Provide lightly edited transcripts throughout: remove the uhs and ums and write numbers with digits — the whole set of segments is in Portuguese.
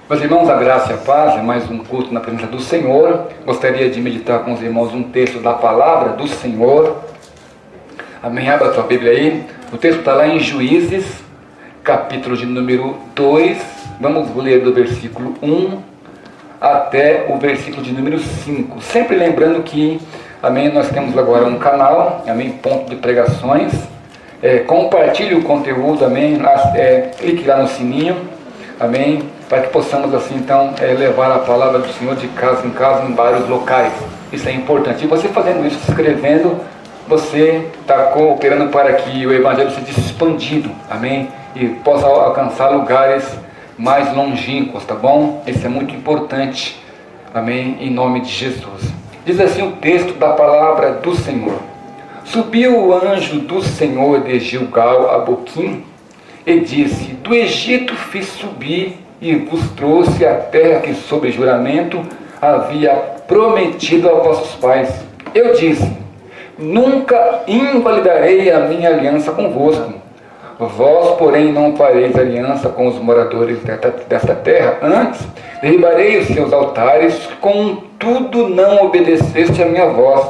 Meus irmãos, a graça e a paz, é mais um culto na presença do Senhor. Gostaria de meditar com os irmãos um texto da palavra do Senhor. Amém? Abra a tua Bíblia aí. O texto está lá em Juízes, capítulo de número 2. Vamos ler do versículo 1 até o versículo de número 5. Sempre lembrando que, amém, nós temos agora um canal, amém, ponto de pregações. Compartilhe o conteúdo, amém. Clique lá no sininho, amém, para que possamos assim então levar a palavra do Senhor de casa em casa em vários locais. Isso é importante. E você fazendo isso, se inscrevendo, você está cooperando para que o Evangelho seja expandido, amém, e possa alcançar lugares mais longínquos, tá bom? Isso é muito importante, amém, em nome de Jesus. Diz assim o texto da palavra do Senhor: Subiu o anjo do Senhor de Gilgal a Boquim e disse: Do Egito fiz subir e vos trouxe a terra que sob juramento havia prometido a vossos pais. Eu disse: Nunca invalidarei a minha aliança convosco. Vós, porém, não fareis aliança com os moradores desta terra. Antes, derribarei os seus altares, contudo não obedeceste a minha voz.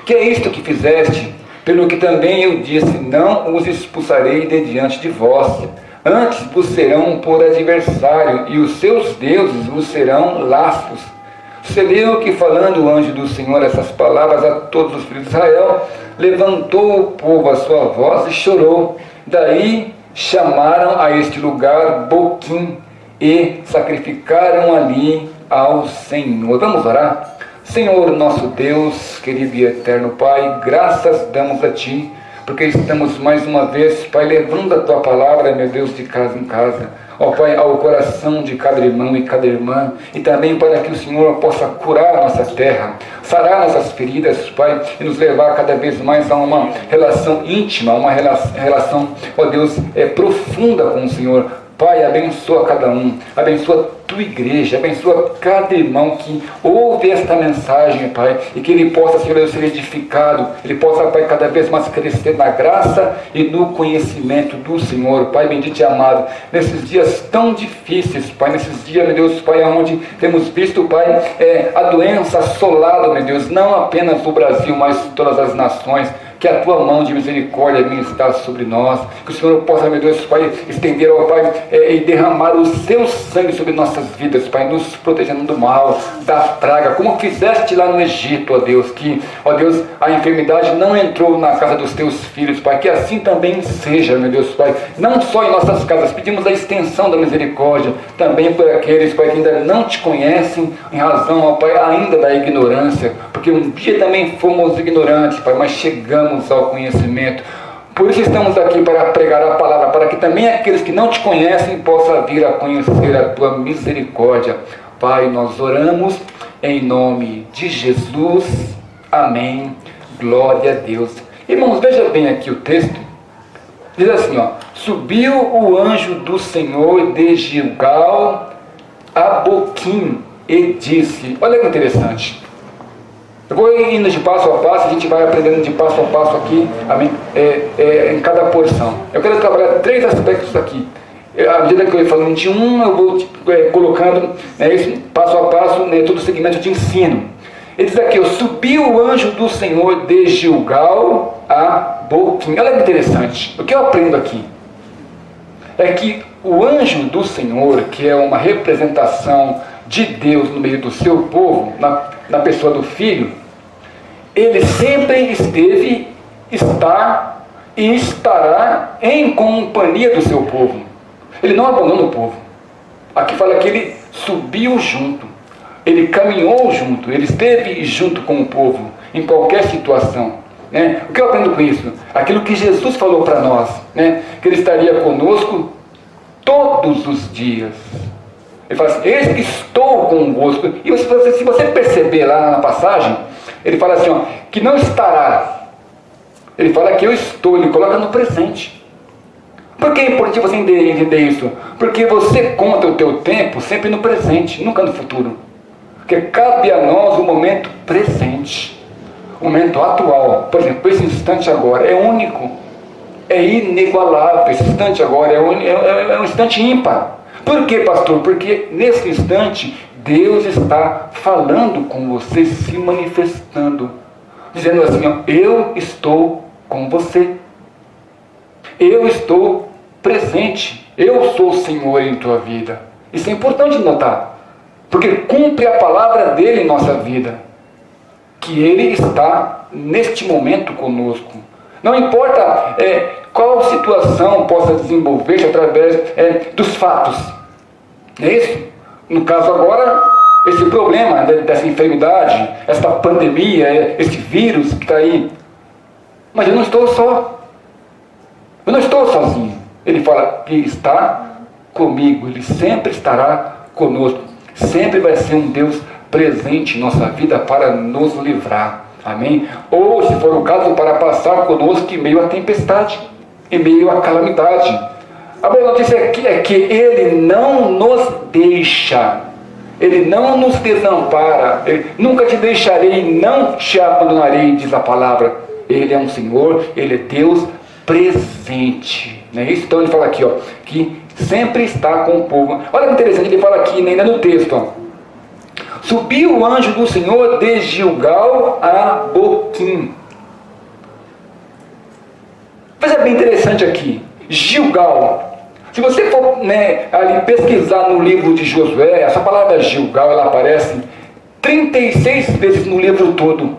Que é isto que fizeste? Pelo que também eu disse: Não os expulsarei de diante de vós. Antes vos serão por adversário, e os seus deuses vos serão laços. Sucedeu que, falando o anjo do Senhor essas palavras a todos os filhos de Israel, levantou o povo a sua voz e chorou. Daí chamaram a este lugar Boquim e sacrificaram ali ao Senhor. Vamos orar? Senhor nosso Deus, querido e eterno Pai, graças damos a Ti, porque estamos mais uma vez, Pai, levando a Tua palavra, meu Deus, de casa em casa. Ó Pai, ao coração de cada irmão e cada irmã, e também para que o Senhor possa curar a nossa terra, sarar nossas feridas, Pai, e nos levar cada vez mais a uma relação íntima, uma relação, ó Deus, profunda com o Senhor. Pai, abençoa cada um, abençoa a tua igreja, abençoa cada irmão que ouve esta mensagem, Pai, e que ele possa, Senhor, ser edificado, ele possa, Pai, cada vez mais crescer na graça e no conhecimento do Senhor. Pai bendito e amado, nesses dias tão difíceis, Pai, nesses dias, meu Deus, Pai, onde temos visto, Pai, a doença assolada, meu Deus, não apenas no Brasil, mas em todas as nações. Que a Tua mão de misericórdia venha estar sobre nós, que o Senhor possa, meu Deus, Pai, estender, ó Pai, e derramar o Seu sangue sobre nossas vidas, Pai, nos protegendo do mal, da praga, como fizeste lá no Egito, ó Deus, que, ó Deus, a enfermidade não entrou na casa dos Teus filhos, Pai, que assim também seja, meu Deus, Pai, não só em nossas casas, pedimos a extensão da misericórdia, também por aqueles, Pai, que ainda não Te conhecem, em razão, ó Pai, ainda da ignorância, porque um dia também fomos ignorantes, Pai, mas chegamos ao conhecimento. Por isso estamos aqui para pregar a palavra, para que também aqueles que não Te conhecem possam vir a conhecer a Tua misericórdia. Pai, nós oramos em nome de Jesus. Amém. Glória a Deus. Irmãos, veja bem aqui o texto. Diz assim, ó: Subiu o anjo do Senhor de Gilgal a Boquim e disse. Olha que interessante. Eu vou indo de passo a passo, a gente vai aprendendo de passo a passo aqui, amém? Em cada porção. Eu quero trabalhar 3 aspectos aqui. À medida que eu vou falando de um, eu vou colocando, isso, passo a passo, todo o segmento de ensino. Ele diz aqui: Subiu o anjo do Senhor de Gilgal a Boquim. Olha que interessante. O que eu aprendo aqui é que o anjo do Senhor, que é uma representação de Deus no meio do seu povo, na pessoa do Filho, ele sempre esteve, está e estará em companhia do seu povo. Ele não abandona o povo. Aqui fala que ele subiu junto, ele caminhou junto, ele esteve junto com o povo em qualquer situação. O que eu aprendo com isso? Aquilo que Jesus falou para nós, que ele estaria conosco todos os dias. Ele fala assim: eis que estou convosco. E se você perceber lá na passagem, ele fala assim, que não estará. Ele fala que eu estou, ele coloca no presente. Por que é importante você entender isso? Porque você conta o teu tempo sempre no presente, nunca no futuro. Porque cabe a nós o momento presente. o momento atual, por exemplo, esse instante agora é único, é inigualável. Esse instante agora é um instante ímpar. Por quê, pastor? Porque nesse instante Deus está falando com você, se manifestando, dizendo assim, ó, eu estou com você, eu estou presente, eu sou o Senhor em tua vida. Isso é importante notar, porque cumpre a palavra dele em nossa vida, que ele está neste momento conosco. Não importa qual situação possa desenvolver-se através dos fatos, não é isso? No caso agora, esse problema dessa enfermidade, essa pandemia, esse vírus que está aí. Mas eu não estou só. Eu não estou sozinho. Ele fala que está comigo. Ele sempre estará conosco. Sempre vai ser um Deus presente em nossa vida para nos livrar. Amém? Ou, se for o caso, para passar conosco em meio à tempestade, em meio à calamidade. A boa notícia aqui é que Ele não nos deixa. Ele não nos desampara. Nunca te deixarei, não te abandonarei, diz a palavra. Ele é um Senhor, Ele é Deus presente. Não é isso? Então ele fala aqui, ó, que sempre está com o povo. Olha que interessante, ele fala aqui ainda no texto, ó. Subiu o anjo do Senhor de Gilgal a Boquim. Veja bem interessante aqui. Gilgal. Se você for ali pesquisar no livro de Josué, essa palavra Gilgal, ela aparece 36 vezes no livro todo.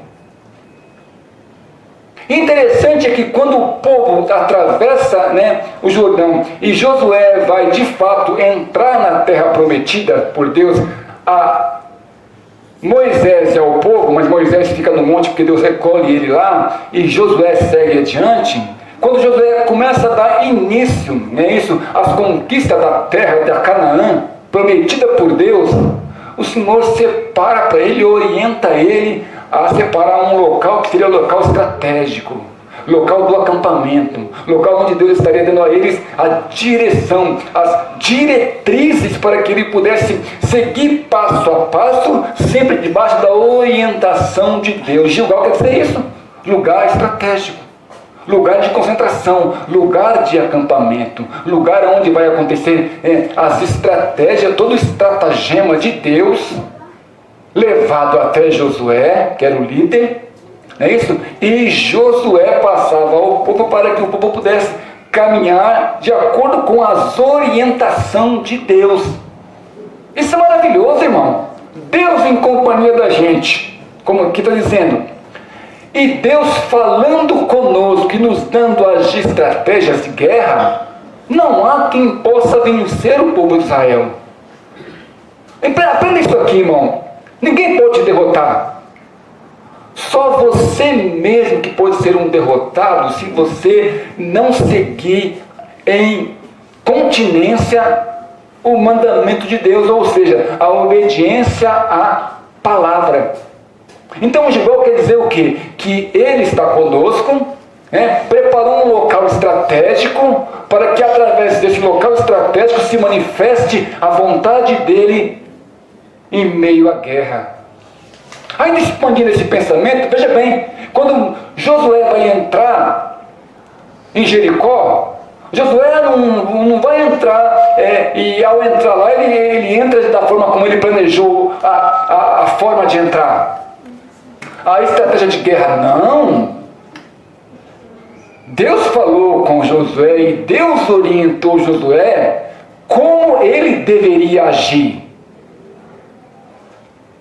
Interessante é que quando o povo atravessa o Jordão e Josué vai de fato entrar na terra prometida por Deus, a Moisés é o povo, mas Moisés fica no monte porque Deus recolhe ele lá e Josué segue adiante. Quando Josué começa a dar início, às conquistas da terra da Canaã, prometida por Deus, o Senhor separa para ele, orienta ele a separar um local que seria o local estratégico, local do acampamento, local onde Deus estaria dando a eles a direção, as diretrizes para que ele pudesse seguir passo a passo, sempre debaixo da orientação de Deus. Gilgal quer dizer isso, lugar estratégico, lugar de concentração, lugar de acampamento, lugar onde vai acontecer as estratégias, todo o estratagema de Deus, levado até Josué, que era o líder, não é isso? E Josué passava ao povo para que o povo pudesse caminhar de acordo com as orientações de Deus. Isso é maravilhoso, irmão. Deus em companhia da gente, como aqui está dizendo. E Deus falando conosco e nos dando as estratégias de guerra, não há quem possa vencer o povo de Israel. Aprenda isso aqui, irmão. Ninguém pode te derrotar. Só você mesmo que pode ser um derrotado se você não seguir em continência o mandamento de Deus, ou seja, a obediência à palavra. Então o Gilgal quer dizer o quê? Que ele está conosco, preparou um local estratégico para que através desse local estratégico se manifeste a vontade dele em meio à guerra. Ainda expandindo esse pensamento, veja bem, quando Josué vai entrar em Jericó, Josué não vai entrar e ao entrar lá ele entra da forma como ele planejou a forma de entrar. A estratégia de guerra, não. Deus falou com Josué e Deus orientou Josué como ele deveria agir.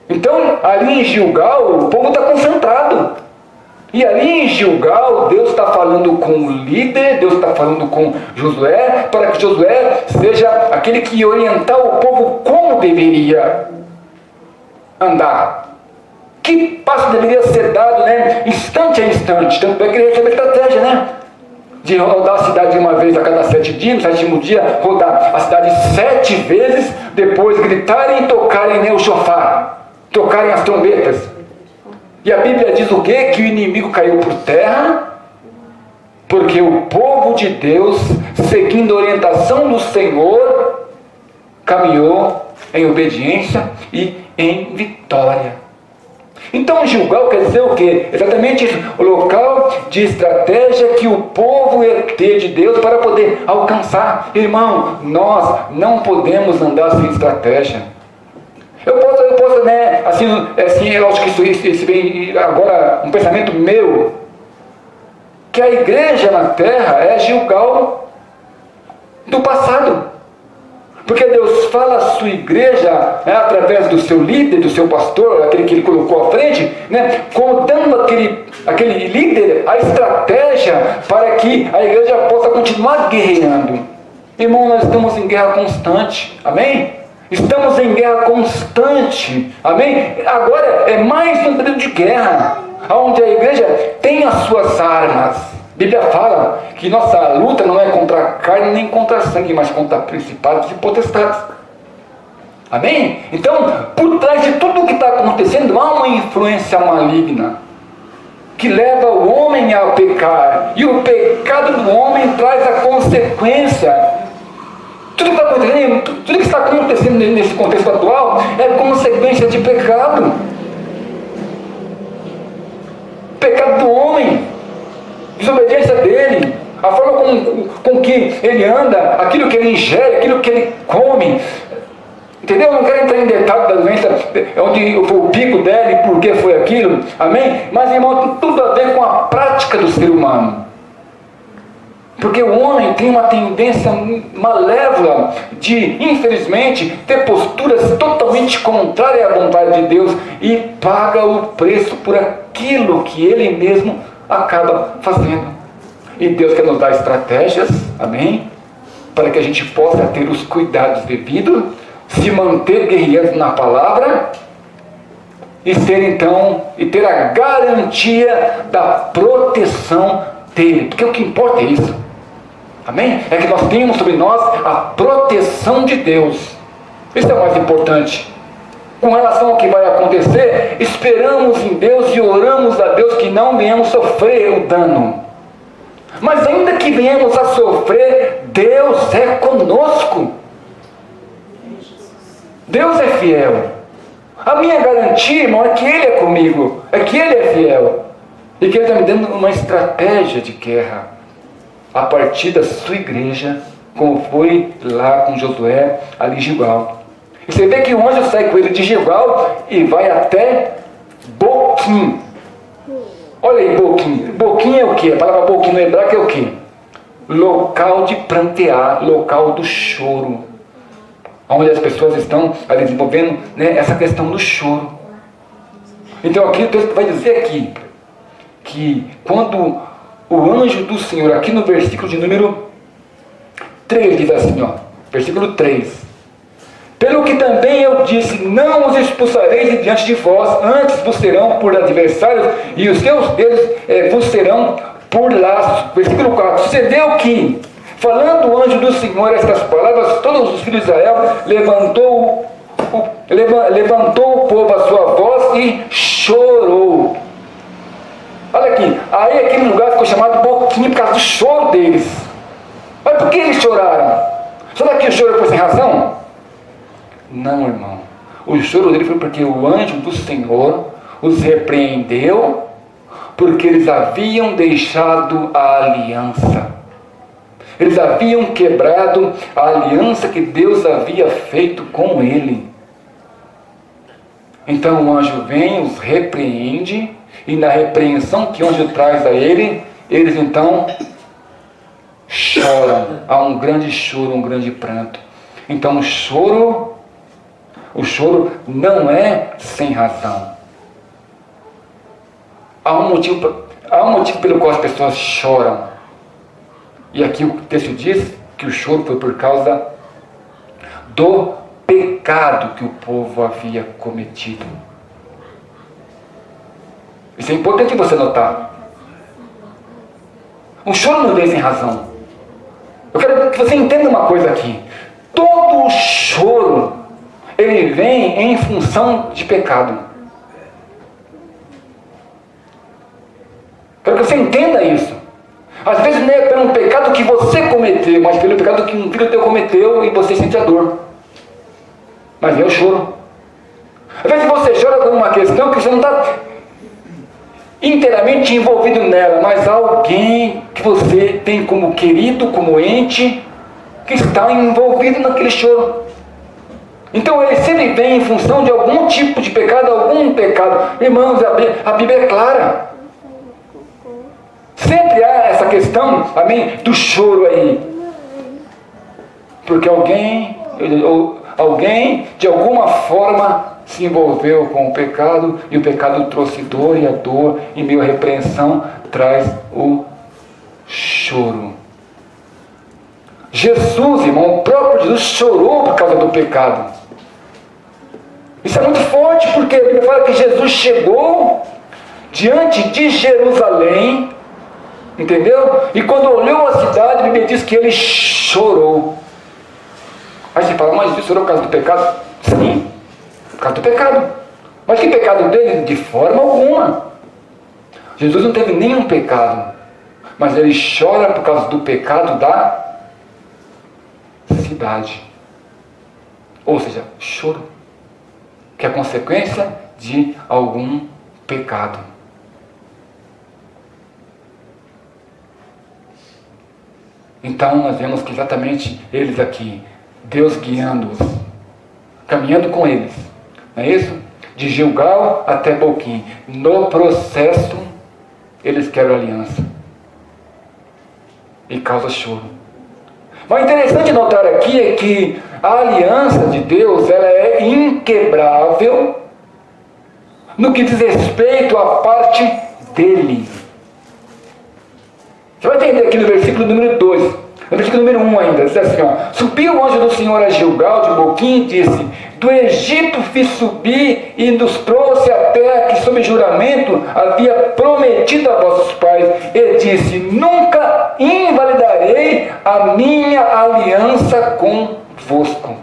Então, ali em Gilgal, o povo está concentrado. E ali em Gilgal, Deus está falando com o líder, Deus está falando com Josué, para que Josué seja aquele que orientar o povo como deveria andar. Que passo deveria ser dado, instante a instante. Tanto é que ele recebe a estratégia, de rodar a cidade uma vez a cada 7 dias, no 7º dia, rodar a cidade 7 vezes, depois gritarem e tocarem o chofar, tocarem as trombetas. E a Bíblia diz o quê? Que o inimigo caiu por terra, porque o povo de Deus, seguindo a orientação do Senhor, caminhou em obediência e em vitória. Então Gilgal quer dizer o quê? Exatamente isso, o local de estratégia que o povo ia ter de Deus para poder alcançar. Irmão, nós não podemos andar sem estratégia. Eu posso, né, assim, eu acho que isso vem agora, um pensamento meu, que a igreja na terra é Gilgal do passado. Porque Deus fala a sua igreja, né, através do seu líder, do seu pastor, aquele que ele colocou à frente, né, dando aquele líder a estratégia para que a igreja possa continuar guerreando. Irmão, nós estamos em guerra constante, amém? Estamos em guerra constante, amém? Agora é mais um período de guerra, onde a igreja tem as suas armas. A Bíblia fala que nossa luta não é contra a carne nem contra a sangue, mas contra principados e potestades. Amém? Então, por trás de tudo o que está acontecendo, há uma influência maligna que leva o homem a pecar. E o pecado do homem traz a consequência. Tudo que está acontecendo nesse contexto atual é consequência de pecado. Pecado do homem, desobediência dele, a forma com que ele anda, aquilo que ele ingere, aquilo que ele come. Entendeu? Eu não quero entrar em detalhes da doença, onde foi o pico dela e por que foi aquilo. Amém? Mas, irmão, tem tudo a ver com a prática do ser humano. Porque o homem tem uma tendência malévola de, infelizmente, ter posturas totalmente contrárias à vontade de Deus e paga o preço por aquilo que ele mesmo acaba fazendo. E Deus quer nos dar estratégias, amém? Para que a gente possa ter os cuidados devidos, se manter guerreando na palavra e ter a garantia da proteção dele. Porque o que importa é isso. Amém? É que nós temos sobre nós a proteção de Deus. Isso é o mais importante. Com relação ao que vai acontecer, esperamos em Deus e oramos a Deus que não venhamos sofrer o dano. Mas ainda que venhamos a sofrer, Deus é conosco. Deus é fiel. A minha garantia, irmão, é que Ele é comigo, é que Ele é fiel. E que Ele está me dando uma estratégia de guerra a partir da sua igreja, como foi lá com Josué, ali em Gilgal. E você vê que o anjo sai com ele de Gilgal e vai até Boquim. Olha aí, Boquim. Boquim é o quê? A palavra Boquim no hebraico é o quê? Local de prantear, local do choro. Onde as pessoas estão ali desenvolvendo, né, essa questão do choro. Então aqui o texto vai dizer aqui, que quando o anjo do Senhor, aqui no versículo de número 3, diz assim, ó, versículo 3. Pelo que também eu disse, não os expulsareis de diante de vós, antes vos serão por adversários, e os seus deuses vos serão por laços. Versículo 4. Sucedeu que, falando o anjo do Senhor estas palavras, todos os filhos de Israel levantou o povo a sua voz e chorou. Olha aqui, aí aquele lugar ficou chamado Boquim por causa do choro deles. Mas por que eles choraram? Será que o choro foi sem razão? Não, irmão. O choro dele foi porque o anjo do Senhor os repreendeu, porque eles haviam deixado a aliança. Eles haviam quebrado a aliança que Deus havia feito com ele. Então o anjo vem, os repreende, e na repreensão que o anjo traz a ele, eles então choram. Há um grande choro, um grande pranto. Então o choro não é sem razão. Há um motivo pelo qual as pessoas choram. E aqui o texto diz que o choro foi por causa do pecado que o povo havia cometido. Isso é importante você notar. O choro não vem sem razão. Eu quero que você entenda uma coisa aqui. Todo o choro, ele vem em função de pecado. Quero que você entenda isso. Às vezes não é pelo pecado que você cometeu, mas pelo pecado que um filho teu cometeu e você sente a dor. Mas é o choro. Às vezes você chora por uma questão que você não está inteiramente envolvido nela, mas há alguém que você tem como querido, como ente, que está envolvido naquele choro. Então ele sempre vem em função de algum tipo de pecado, algum pecado. Irmãos, a Bíblia é clara. Sempre há essa questão, amém, do choro aí. Porque alguém de alguma forma se envolveu com o pecado, e o pecado trouxe dor, e a dor, em meio à repreensão, traz o choro. Jesus, irmão, o próprio Jesus chorou por causa do pecado. Isso é muito forte, porque a Bíblia fala que Jesus chegou diante de Jerusalém, entendeu? E quando olhou a cidade, a Bíblia diz que ele chorou. Aí você fala, mas Jesus chorou por causa do pecado? Sim, por causa do pecado. Mas que pecado dele? De forma alguma. Jesus não teve nenhum pecado, mas ele chora por causa do pecado da cidade. Ou seja, choro, que é a consequência de algum pecado. Então nós vemos que exatamente eles aqui, Deus guiando-os, caminhando com eles, não é isso? De Gilgal até Boquim. No processo, eles quebram a aliança e causa choro. Mas interessante notar aqui é que a aliança de Deus, ela é inquebrável no que diz respeito à parte dele. Você vai entender aqui no versículo número 2, no versículo número 1 ainda, diz assim, ó: subiu o anjo do Senhor a Gilgal de Boquim e disse: do Egito fiz subir e nos trouxe a terra que sob juramento havia prometido a vossos pais, e disse: nunca invalidarei a minha aliança convosco.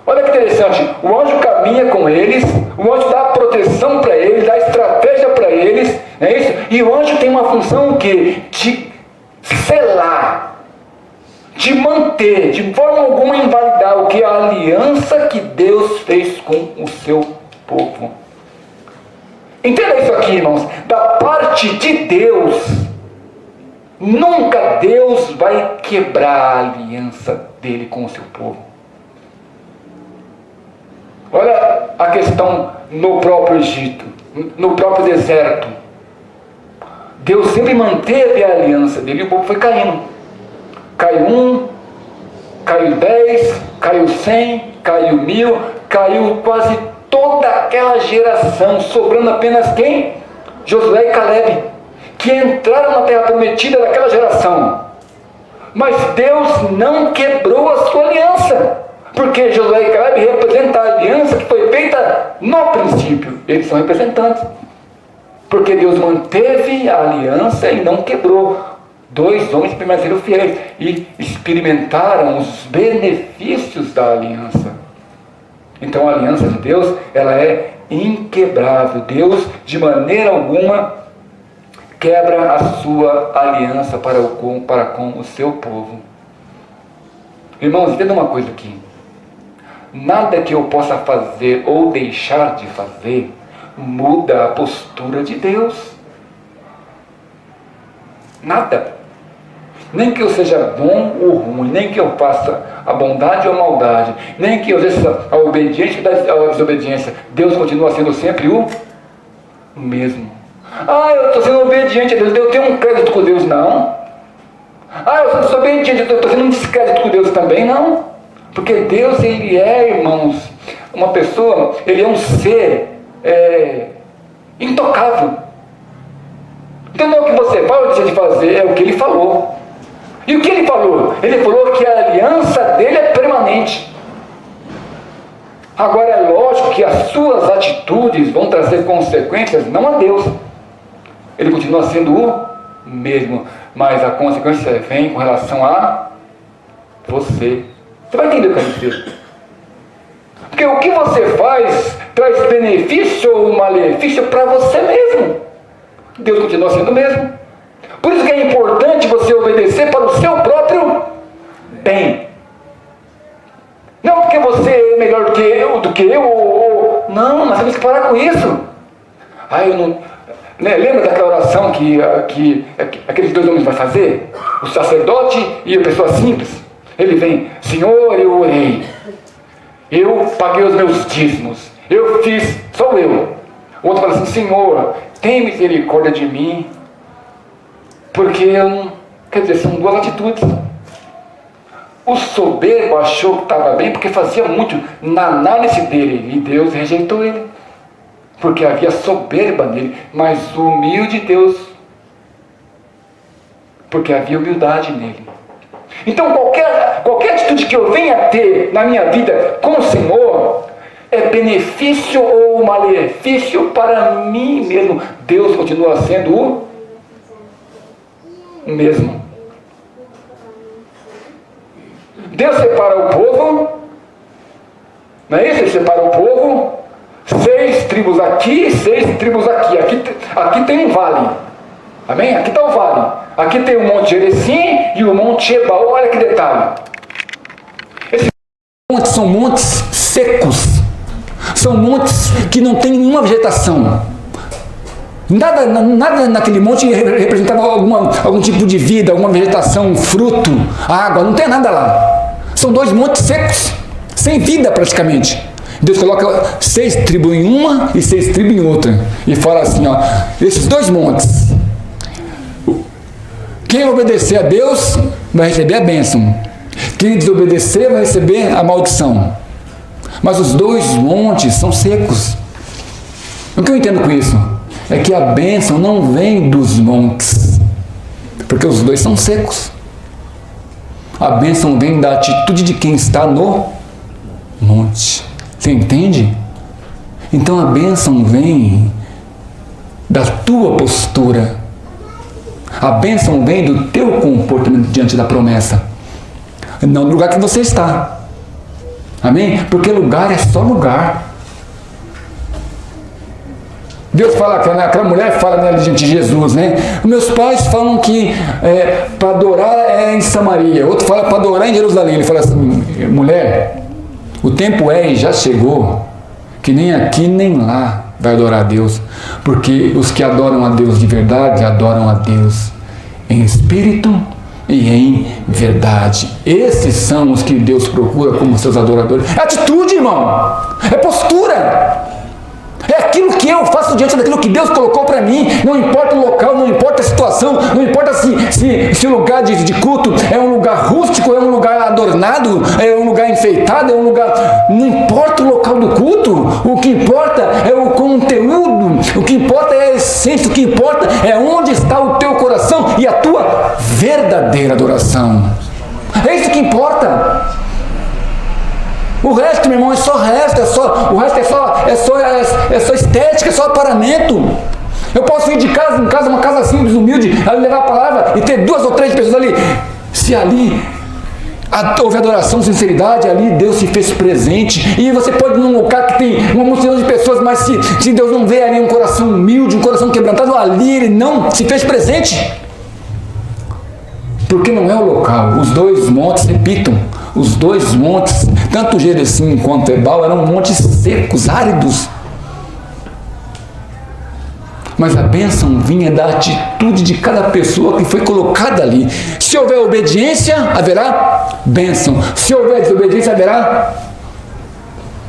Olha que interessante, o anjo caminha com eles, o anjo dá proteção para eles, dá estratégia para eles, não é isso? E o anjo tem uma função o quê? De selar, de manter, de forma alguma invalidar o que? A aliança que Deus fez com o seu povo. Entenda isso aqui, irmãos, da parte de Deus, nunca Deus vai quebrar a aliança dele com o seu povo. Olha a questão no próprio Egito, no próprio deserto. Deus sempre manteve a aliança dele e o povo foi caindo. Caiu 1, caiu 10, caiu 100, caiu 1000, caiu quase toda aquela geração, sobrando apenas quem? Josué e Caleb, que entraram na terra prometida daquela geração. Mas Deus não quebrou a sua aliança, porque Josué e Caleb representam a aliança que foi feita no princípio. Eles são representantes, porque Deus manteve a aliança e não quebrou. 2 homens permaneceram fiéis e experimentaram os benefícios da aliança. Então a aliança de Deus, ela é inquebrável. Deus de maneira alguma quebra a sua aliança para com o seu povo. Irmãos, entenda uma coisa aqui. Nada que eu possa fazer ou deixar de fazer muda a postura de Deus. Nada. Nem que eu seja bom ou ruim, nem que eu faça a bondade ou a maldade, nem que eu exerça a obediência ou a desobediência, Deus continua sendo sempre o mesmo. Eu estou sendo obediente a Deus, eu tenho um crédito com Deus? Não. Eu sou obediente, eu estou sendo um descrédito com Deus também? Não. Porque Deus, ele é, irmãos, uma pessoa, ele é um ser intocável. Então não é o que você fala ou deixa de fazer, é o que ele falou. E o que ele falou? Ele falou que a aliança dele é permanente. Agora é lógico que as suas atitudes vão trazer consequências, não a Deus. Ele continua sendo o mesmo, mas a consequência vem com relação a você. Você vai entender o que eu quero dizer? Porque o que você faz traz benefício ou malefício para você mesmo. Deus continua sendo o mesmo. Por isso que é importante você obedecer para o seu próprio bem. Não porque você é melhor do que eu, Não, nós temos que parar com isso. Eu não... Né? Lembra daquela oração que aqueles dois homens vão fazer? O sacerdote e a pessoa simples. Ele vem, Senhor, eu orei. Eu paguei os meus dízimos. Eu fiz, sou eu. O outro fala assim, Senhor, tem misericórdia de mim. Porque eu não... Quer dizer, são duas atitudes. O soberbo achou que estava bem porque fazia muito na análise dele. E Deus rejeitou ele. Porque havia soberba nele. Mas o humilde Deus... Porque havia humildade nele. Então qualquer atitude que eu venha a ter na minha vida com o Senhor é benefício ou malefício para mim mesmo. Deus continua sendo o mesmo. Deus separa o povo, não é isso? Ele separa o povo, 6 tribos aqui, 6 tribos aqui. Aqui tem um vale. Amém? Aqui está o vale. Aqui tem o Monte Gerizim e o Monte Ebal. Olha que detalhe. Esses montes são montes secos. São montes que não tem nenhuma vegetação. Nada naquele monte representava algum tipo de vida, alguma vegetação, fruto, água. Não tem nada lá. São 2 montes secos, sem vida praticamente. Deus coloca 6 tribos em uma e 6 tribos em outra. E fala assim, ó, esses 2 montes... Quem obedecer a Deus vai receber a bênção. Quem desobedecer vai receber a maldição. Mas os 2 montes são secos. O que eu entendo com isso? É que a bênção não vem dos montes. Porque os 2 são secos. A bênção vem da atitude de quem está no monte. Você entende? Então a bênção vem da tua postura. A bênção vem do teu comportamento diante da promessa, não do lugar que você está. Amém? Porque lugar é só lugar. Deus fala, aquela mulher fala, né, diante de Jesus, né? Meus pais falam que para adorar é em Samaria, outro fala para adorar em Jerusalém. Ele fala assim, mulher, o tempo e já chegou, que nem aqui nem lá vai adorar a Deus, porque os que adoram a Deus de verdade, adoram a Deus em espírito e em verdade. Esses são os que Deus procura como seus adoradores. É atitude, irmão, é postura, é aquilo que eu faço diante daquilo que Deus colocou para mim. Não importa o local, não importa a situação, não importa se o lugar de culto é um lugar rústico, é um lugar adornado, é um lugar enfeitado, é um lugar... Não importa o local do culto, o que importa é o conteúdo, o que importa é a essência, o que importa é onde está o teu coração e a tua verdadeira adoração. É isso que importa. O resto, meu irmão, é só resto, o resto é só estética, é só aparamento. Eu posso ir de casa em casa, uma casa simples, humilde, ali levar a palavra e ter 2 ou 3 pessoas ali. Se ali houve adoração, sinceridade, ali Deus se fez presente. E você pode ir num lugar que tem uma multidão de pessoas, mas se Deus não vê ali um coração humilde, um coração quebrantado, ali Ele não se fez presente. Porque não é o local. Os 2 montes, repito, os 2 montes, tanto Gerizim quanto Ebal, eram montes secos, áridos. Mas a bênção vinha da atitude de cada pessoa que foi colocada ali. Se houver obediência, haverá bênção. Se houver desobediência, haverá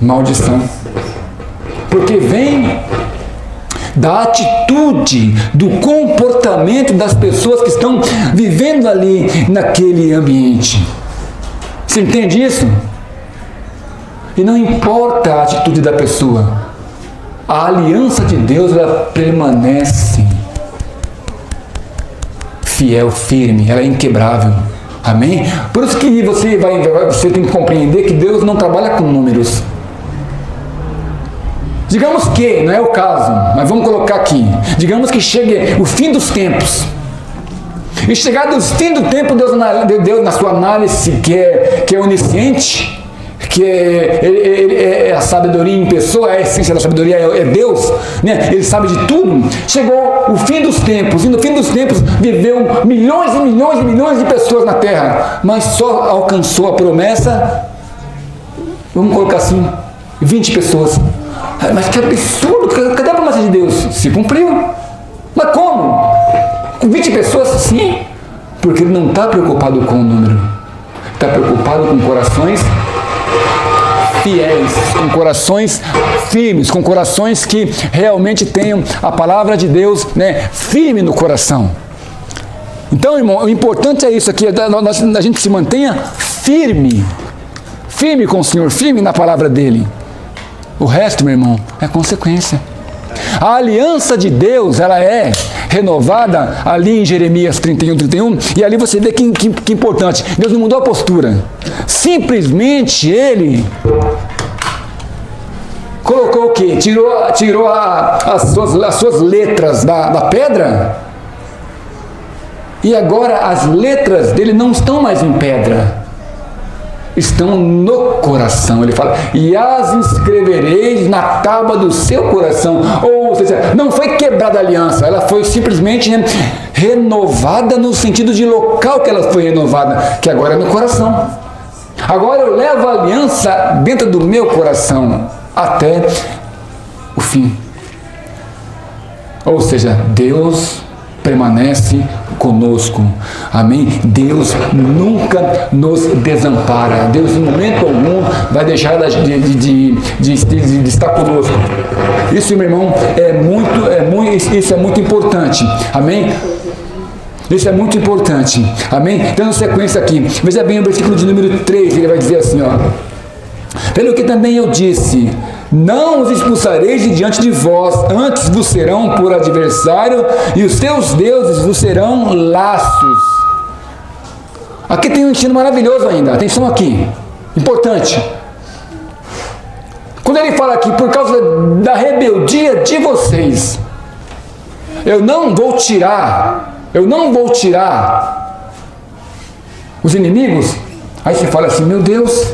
maldição. Porque vem da atitude, do comportamento das pessoas que estão vivendo ali naquele ambiente. Você entende isso? E não importa a atitude da pessoa, a aliança de Deus, ela permanece fiel, firme, ela é inquebrável. Amém? Por isso que você tem que compreender que Deus não trabalha com números. Digamos que, não é o caso, mas vamos colocar aqui, digamos que chegue o fim dos tempos. E chegado o fim do tempo, Deus na sua análise, que é onisciente, que é a sabedoria em pessoa, a essência da sabedoria é Deus, né? Ele sabe de tudo. Chegou o fim dos tempos, e no fim dos tempos viveu milhões e milhões e milhões de pessoas na terra, mas só alcançou a promessa, vamos colocar assim, 20 pessoas. Mas que absurdo, cadê a promessa de Deus? Se cumpriu. Mas como? Com 20 pessoas? Sim. Porque ele não está preocupado com o número. Está preocupado com corações fiéis, com corações firmes, com corações que realmente tenham a palavra de Deus, né, firme no coração. Então, irmão, o importante é isso aqui, a gente se mantenha firme com o Senhor, firme na palavra dele. O resto, meu irmão, é consequência. A aliança de Deus, ela é renovada ali em Jeremias 31, e ali você vê que importante. Deus não mudou a postura. Simplesmente ele colocou o quê? Tirou as suas letras da pedra, e agora as letras dele não estão mais em pedra, estão no coração. Ele fala, e as inscrevereis na tábua do seu coração. Ou seja, não foi quebrada a aliança, ela foi simplesmente renovada no sentido de local que ela foi renovada, que agora é no coração. Agora eu levo a aliança dentro do meu coração até o fim. Ou seja, Deus permanece conosco. Amém? Deus nunca nos desampara. Deus em momento algum vai deixar de estar conosco. Isso, meu irmão, isso é muito importante. Amém? Isso é muito importante. Amém? Dando sequência aqui. Veja bem o versículo de número 3, ele vai dizer assim, ó. Pelo que também eu disse, não os expulsareis de diante de vós, antes vos serão por adversário, e os teus deuses vos serão laços. Aqui tem um ensino maravilhoso ainda, atenção aqui, importante. Quando ele fala aqui, por causa da rebeldia de vocês, eu não vou tirar os inimigos. Aí você fala assim, meu Deus,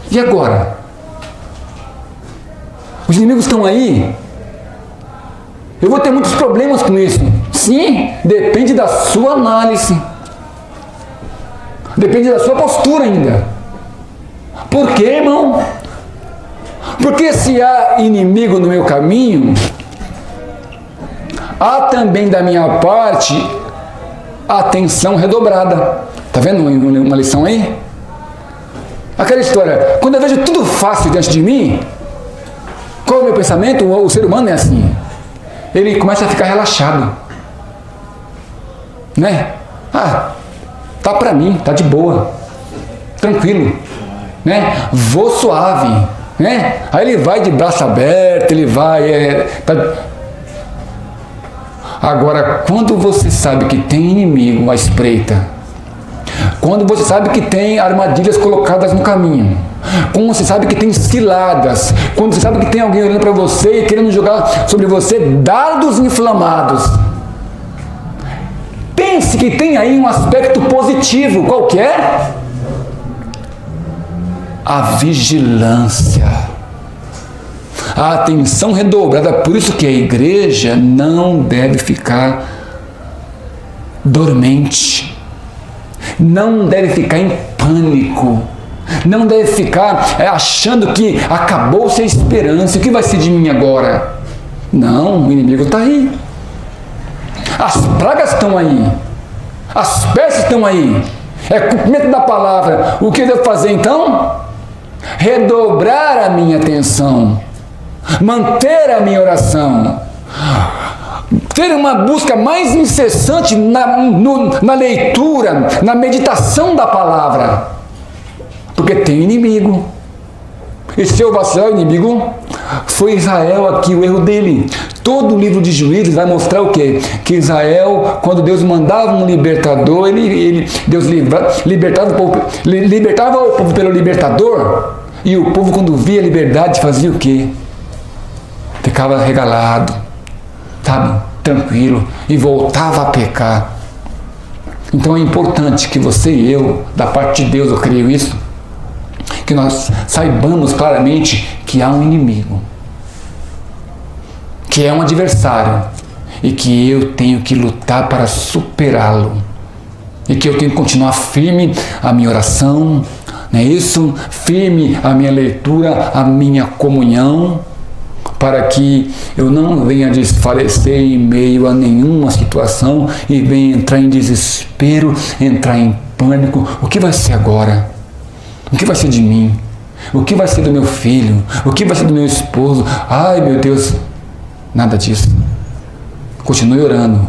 e agora? Os inimigos estão aí? Eu vou ter muitos problemas com isso. Sim, depende da sua análise. Depende da sua postura ainda. Por quê, irmão? Porque se há inimigo no meu caminho, há também da minha parte atenção redobrada. Está vendo uma lição aí? Aquela história, quando eu vejo tudo fácil diante de mim, qual é o meu pensamento? O ser humano é assim. Ele começa a ficar relaxado. Né? Ah, tá pra mim, tá de boa. Tranquilo. Né? Vou suave. Né? Aí ele vai de braço aberto, ele vai... Agora, quando você sabe que tem inimigo à espreita, quando você sabe que tem armadilhas colocadas no caminho, quando você sabe que tem ciladas, quando você sabe que tem alguém olhando para você e querendo jogar sobre você dardos inflamados, pense que tem aí um aspecto positivo. Qual que é? A vigilância, a atenção redobrada. Por isso que a igreja não deve ficar dormente, não deve ficar em pânico, não deve ficar achando que acabou-se a esperança, o que vai ser de mim agora? Não, o inimigo está aí, as pragas estão aí, as pestes estão aí, é cumprimento da palavra. O que eu devo fazer então? Redobrar a minha atenção, manter a minha oração, ter uma busca mais incessante na leitura, na meditação da palavra, porque tem inimigo. E se eu vacilar, o inimigo foi Israel aqui, o erro dele. Todo o livro de Juízes vai mostrar o quê? Que Israel, quando Deus mandava um libertador, Deus libertava o povo pelo libertador, e o povo, quando via a liberdade, fazia o quê? Ficava regalado, sabe? Tranquilo, e voltava a pecar. Então é importante que você e eu, da parte de Deus, eu creio isso, que nós saibamos claramente que há um inimigo, que é um adversário, e que eu tenho que lutar para superá-lo, e que eu tenho que continuar firme a minha oração, não é isso? Firme a minha leitura, a minha comunhão, para que eu não venha desfalecer em meio a nenhuma situação e venha entrar em desespero, entrar em pânico. O que vai ser agora? O que vai ser de mim? O que vai ser do meu filho? O que vai ser do meu esposo? Ai, meu Deus! Nada disso. Continue orando,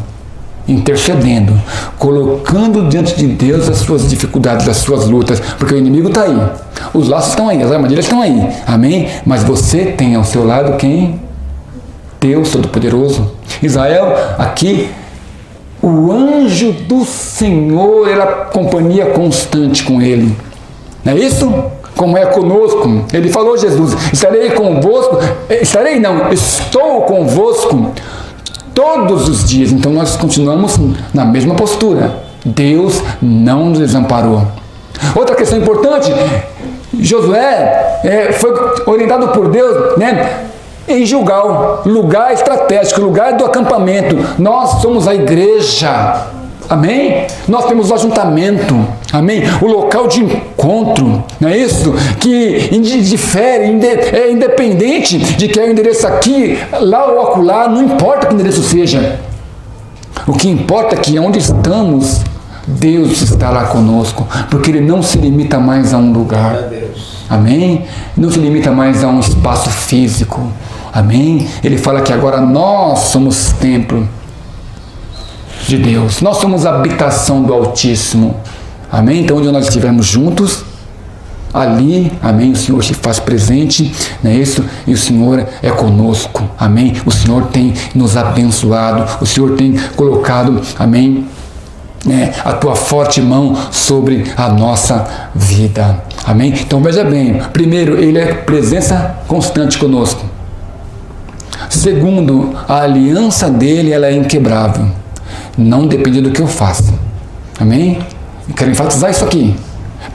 intercedendo, colocando diante de Deus as suas dificuldades, as suas lutas, porque o inimigo está aí, os laços estão aí, as armadilhas estão aí, amém? Mas você tem ao seu lado quem? Deus Todo-Poderoso. Israel, aqui, o anjo do Senhor era companhia constante com ele, não é isso? Como é conosco, ele falou, Jesus, estarei convosco, estarei não, estou convosco todos os dias. Então nós continuamos na mesma postura. Deus não nos desamparou. Outra questão importante, Josué foi orientado por Deus, né, em Gilgal, lugar estratégico, lugar do acampamento. Nós somos a igreja, amém? Nós temos o ajuntamento, amém? O local de encontro, não é isso? Que difere, é independente de que é o endereço aqui, lá ou acolá, não importa que endereço seja. O que importa é que onde estamos, Deus estará conosco, porque Ele não se limita mais a um lugar, amém? Não se limita mais a um espaço físico, amém? Ele fala que agora nós somos templo de Deus, nós somos a habitação do Altíssimo, amém? Então onde nós estivermos juntos, ali, amém, o Senhor se faz presente, não é isso? E o Senhor é conosco, amém? O Senhor tem nos abençoado, o Senhor tem colocado, amém, a tua forte mão sobre a nossa vida, amém? Então veja bem, primeiro, Ele é presença constante conosco. Segundo, a aliança dele, ela é inquebrável. Não depende do que eu faça. Amém? Eu quero enfatizar isso aqui.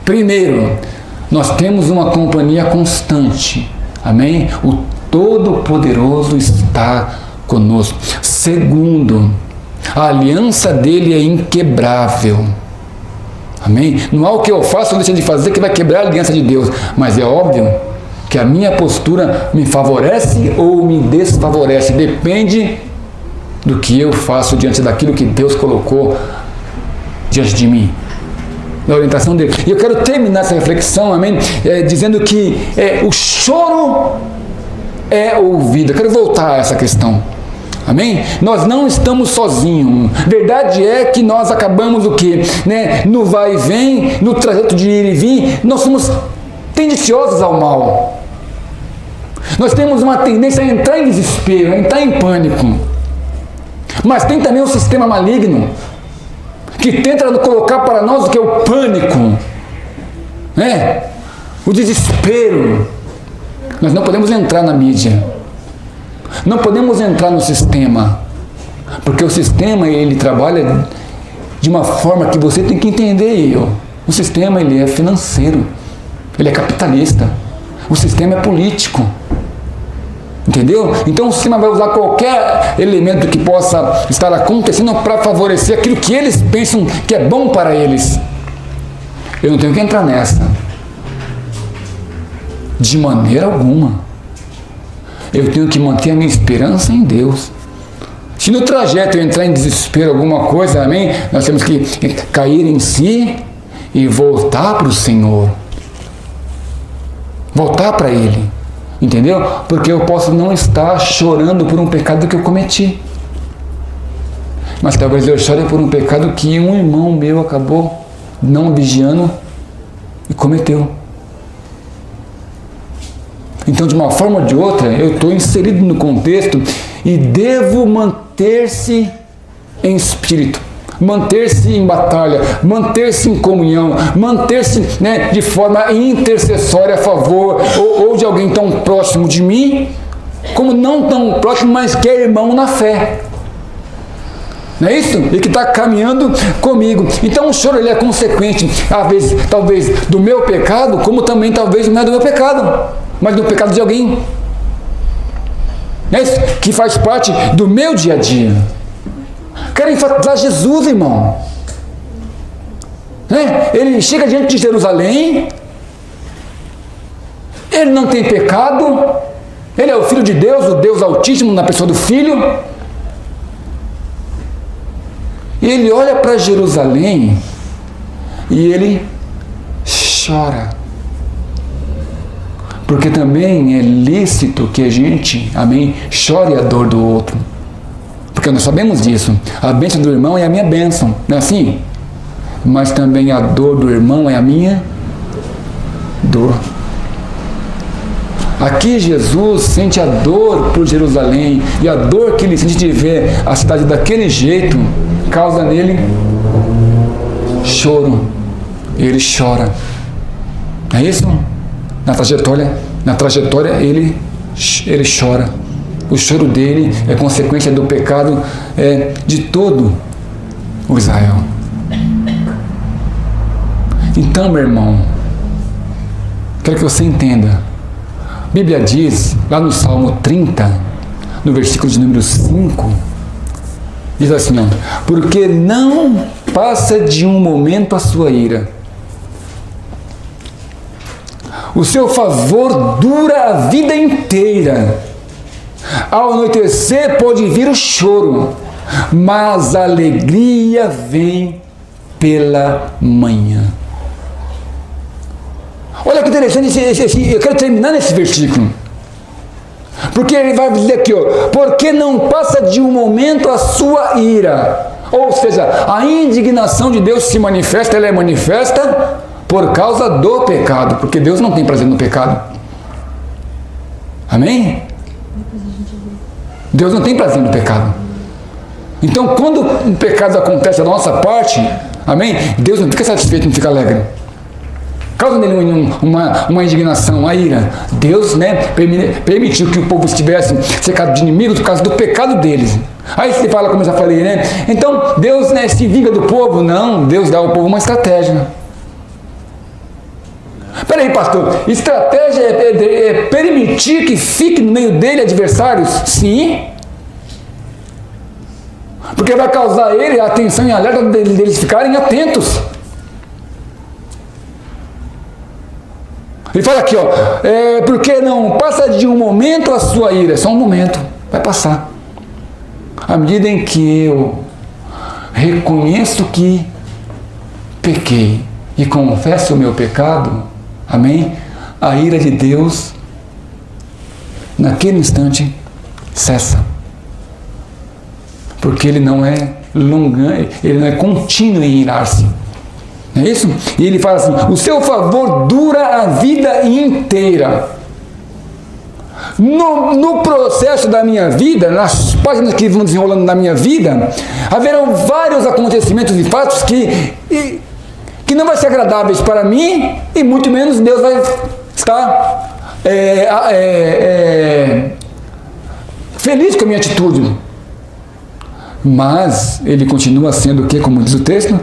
Primeiro, nós temos uma companhia constante. Amém? O Todo-Poderoso está conosco. Segundo, a aliança dele é inquebrável. Amém? Não há o que eu faço ou deixo de fazer que vai quebrar a aliança de Deus. Mas é óbvio que a minha postura me favorece ou me desfavorece. Depende do que eu faço diante daquilo que Deus colocou diante de mim, da orientação dele. E eu quero terminar essa reflexão, amém, dizendo que o choro é ouvido. Eu quero voltar a essa questão, amém? Nós não estamos sozinhos. Verdade é que nós acabamos o quê? No vai e vem, no trajeto de ir e vir, nós somos tendenciosos ao mal. Nós temos uma tendência a entrar em desespero, a entrar em pânico. Mas tem também um sistema maligno que tenta colocar para nós o que é o pânico, o desespero. Nós não podemos entrar na mídia, não podemos entrar no sistema, porque o sistema ele trabalha de uma forma que você tem que entender. O sistema ele é financeiro, ele é capitalista, o sistema é político. Entendeu? Então o sistema vai usar qualquer elemento que possa estar acontecendo para favorecer aquilo que eles pensam que é bom para eles. Eu não tenho que entrar nessa. De maneira alguma. Eu tenho que manter a minha esperança em Deus. Se no trajeto eu entrar em desespero, alguma coisa, amém? Nós temos que cair em si e voltar para o Senhor. Voltar para Ele. Entendeu? Porque eu posso não estar chorando por um pecado que eu cometi. Mas talvez eu chore por um pecado que um irmão meu acabou não vigiando e cometeu. Então, de uma forma ou de outra, eu estou inserido no contexto e devo manter-se em espírito. Manter-se em batalha, manter-se em comunhão, manter-se de forma intercessória a favor ou de alguém tão próximo de mim, como não tão próximo, mas que é irmão na fé. Não é isso? E que está caminhando comigo. Então o choro ele é consequente, às vezes, talvez do meu pecado, como também talvez não é do meu pecado, mas do pecado de alguém. Não é isso? Que faz parte do meu dia a dia. Quero enfatizar Jesus, irmão. Ele chega diante de Jerusalém, ele não tem pecado, Ele é o Filho de Deus, o Deus Altíssimo na pessoa do Filho. E ele olha para Jerusalém e ele chora. Porque também é lícito que a gente, amém, chore a dor do outro. Porque nós sabemos disso. A bênção do irmão é a minha bênção, não é assim? Mas também a dor do irmão é a minha dor. Aqui Jesus sente a dor por Jerusalém, e a dor que ele sente de ver a cidade daquele jeito causa nele choro. Ele chora. É isso? Na trajetória ele chora. O choro dele é consequência do pecado de todo o Israel. Então, meu irmão, quero que você entenda. A Bíblia diz, lá no Salmo 30, no versículo de número 5, diz assim, ó, porque não passa de um momento a sua ira. O seu favor dura a vida inteira. Ao anoitecer pode vir o choro, mas a alegria vem pela manhã. Olha que interessante, eu quero terminar nesse versículo. Porque ele vai dizer aqui, ó, porque não passa de um momento a sua ira. Ou seja, a indignação de Deus se manifesta, ela é manifesta por causa do pecado. Porque Deus não tem prazer no pecado. Amém? Deus não tem prazer no pecado. Então, quando um pecado acontece da nossa parte, amém? Deus não fica satisfeito, não fica alegre. Causa nele uma indignação, uma ira. Deus, permitiu que o povo estivesse cercado de inimigos por causa do pecado deles. Aí você fala, como eu já falei, Então, Deus, se vinga do povo? Não, Deus dá ao povo uma estratégia. Peraí, pastor, estratégia é permitir que fique no meio dele adversários? Sim. Porque vai causar ele a atenção e alerta deles ficarem atentos. Ele fala aqui, ó, porque não passa de um momento a sua ira, é só um momento, vai passar. À medida em que eu reconheço que pequei e confesso o meu pecado, amém? A ira de Deus, naquele instante, cessa. Porque ele não é longânimo, ele não é contínuo em irar-se. Não é isso? E ele fala assim, o seu favor dura a vida inteira. No processo da minha vida, nas páginas que vão desenrolando na minha vida, haverão vários acontecimentos e fatos que não vai ser agradáveis para mim, e muito menos Deus vai estar feliz com a minha atitude. Mas ele continua sendo o que, como diz o texto,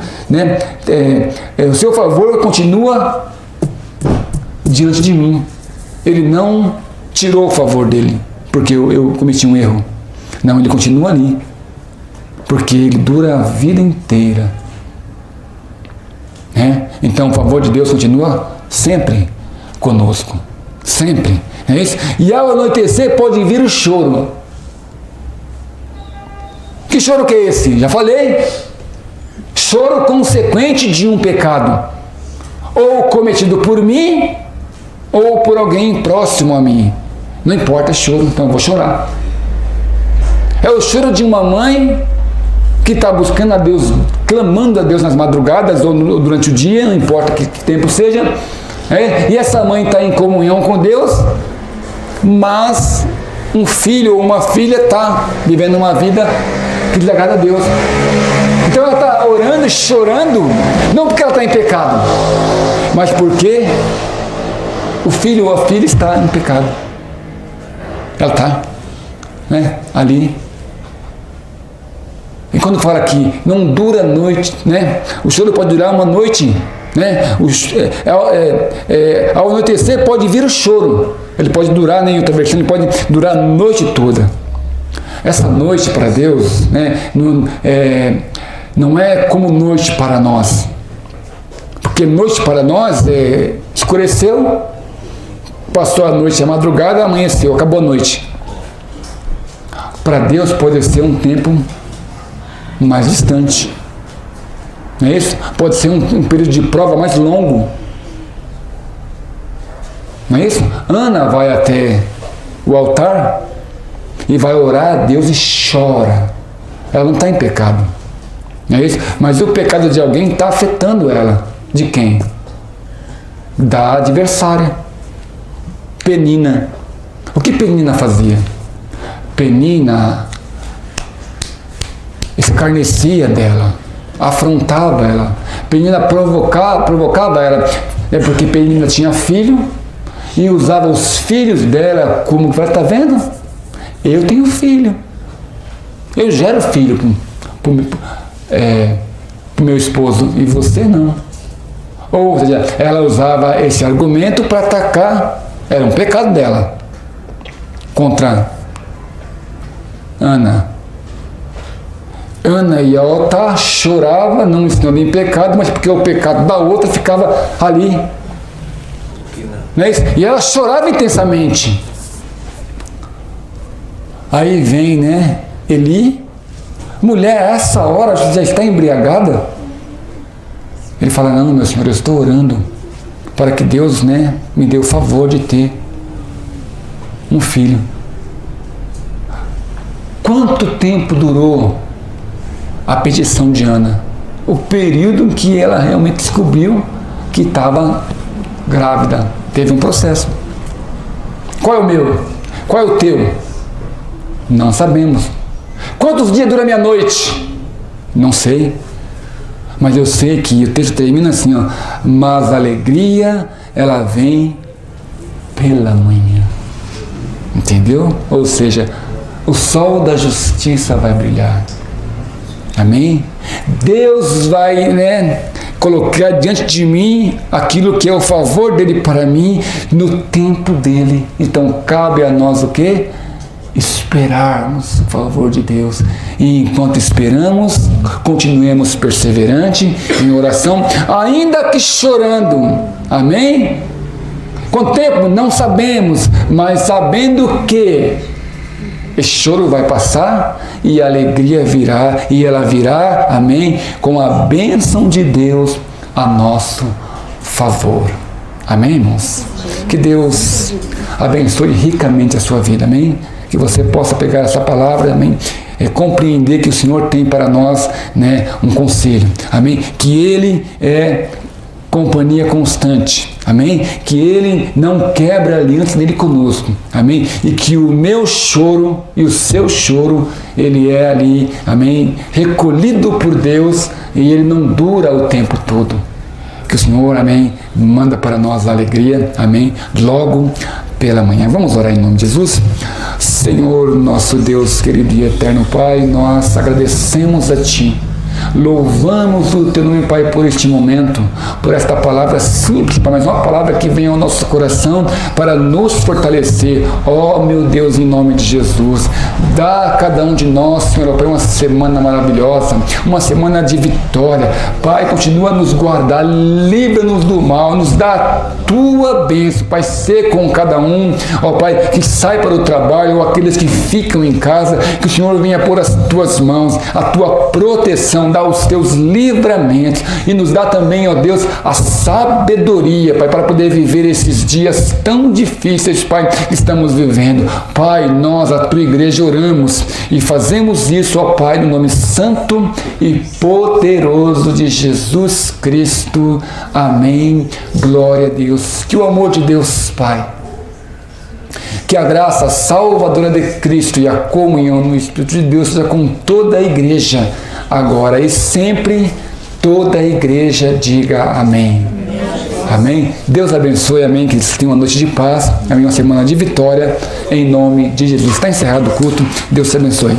o seu favor continua diante de mim. Ele não tirou o favor dele, porque eu cometi um erro. Não, ele continua ali, porque ele dura a vida inteira. Então o favor de Deus continua sempre conosco, sempre. É isso? E ao anoitecer pode vir o choro. Que choro que é esse? Já falei. Choro consequente de um pecado, ou cometido por mim, ou por alguém próximo a mim. Não importa, é choro, então eu vou chorar. É o choro de uma mãe que está buscando a Deus, clamando a Deus nas madrugadas ou durante o dia, não importa que tempo seja. E essa mãe está em comunhão com Deus, mas um filho ou uma filha está vivendo uma vida que desagrada a Deus. Então ela está orando e chorando, não porque ela está em pecado, mas porque o filho ou a filha está em pecado. Ela está ali. E quando fala que não dura a noite, o choro pode durar uma noite, ao anoitecer pode vir o choro. Ele pode durar, em outra versão, ele pode durar a noite toda. Essa noite para Deus, não é como noite para nós. Porque noite para nós escureceu, Passou a noite, a madrugada, amanheceu, acabou a noite. Para Deus pode ser um tempo mais distante. Não é isso? Pode ser um período de prova mais longo. Não é isso? Ana vai até o altar e vai orar a Deus e chora. Ela não está em pecado. Não é isso? Mas o pecado de alguém está afetando ela. De quem? Da adversária. Penina. O que Penina fazia? Penina escarnecia dela, afrontava ela. Penina provocava ela. É porque Penina tinha filho e usava os filhos dela como, está vendo? Eu tenho filho. Eu gero filho para o meu esposo e você não. Ou seja, ela usava esse argumento para atacar. Era um pecado dela contra Ana. Ana ia ao altar, chorava, não ensinando em pecado, mas porque o pecado da outra ficava ali. Não é isso? E ela chorava intensamente. Aí vem, né, Eli, mulher, a essa hora já está embriagada? Ele fala, não, meu senhor, eu estou orando para que Deus, né, me dê o favor de ter um filho. Quanto tempo durou a petição de Ana? O período em que ela realmente descobriu que estava grávida. Teve um processo. Qual é o meu? Qual é o teu? Não sabemos. Quantos dias dura a minha noite? Não sei. Mas eu sei que o texto termina assim, ó. Mas a alegria, ela vem pela manhã. Entendeu? Ou seja, o sol da justiça vai brilhar. Amém? Deus vai, né, colocar diante de mim aquilo que é o favor dele para mim no tempo dele. Então cabe a nós o quê? Esperarmos o favor de Deus. E enquanto esperamos, continuemos perseverantes em oração, ainda que chorando. Amém? Quanto tempo? Não sabemos, mas sabendo que esse choro vai passar e a alegria virá, e ela virá, amém, com a bênção de Deus a nosso favor. Amém, irmãos? Que Deus abençoe ricamente a sua vida, amém? Que você possa pegar essa palavra, amém? Compreender que o Senhor tem para nós, né, um conselho, amém? Que Ele é companhia constante, amém? Que Ele não quebra a aliança dele conosco, amém? E que o meu choro e o seu choro, ele é ali, amém? Recolhido por Deus e ele não dura o tempo todo. Que o Senhor, amém, manda para nós a alegria, amém? Logo pela manhã. Vamos orar em nome de Jesus. Senhor, nosso Deus querido e eterno Pai, nós agradecemos a Ti. Louvamos o Teu nome, Pai, por este momento, por esta palavra simples, mas uma palavra que vem ao nosso coração para nos fortalecer. Ó meu Deus, em nome de Jesus, dá a cada um de nós, Senhor, Pai, uma semana maravilhosa, uma semana de vitória. Pai, continua a nos guardar, livra-nos do mal, nos dá a Tua bênção, Pai, ser com cada um, ó Pai, que sai para o trabalho, ou aqueles que ficam em casa, que o Senhor venha pôr as Tuas mãos, a Tua proteção, dá os Teus livramentos e nos dá também, ó Deus, a sabedoria, Pai, para poder viver esses dias tão difíceis, Pai, que estamos vivendo. Pai, nós, a Tua igreja, oramos e fazemos isso, ó Pai, no nome santo e poderoso de Jesus Cristo. Amém. Glória a Deus. Que o amor de Deus, Pai, que a graça salvadora de Cristo e a comunhão no Espírito de Deus seja com toda a igreja, agora e sempre. Toda a igreja diga amém. Amém. Deus abençoe, amém. Que eles tenham uma noite de paz, amém. Uma semana de vitória, em nome de Jesus. Está encerrado o culto. Deus te abençoe.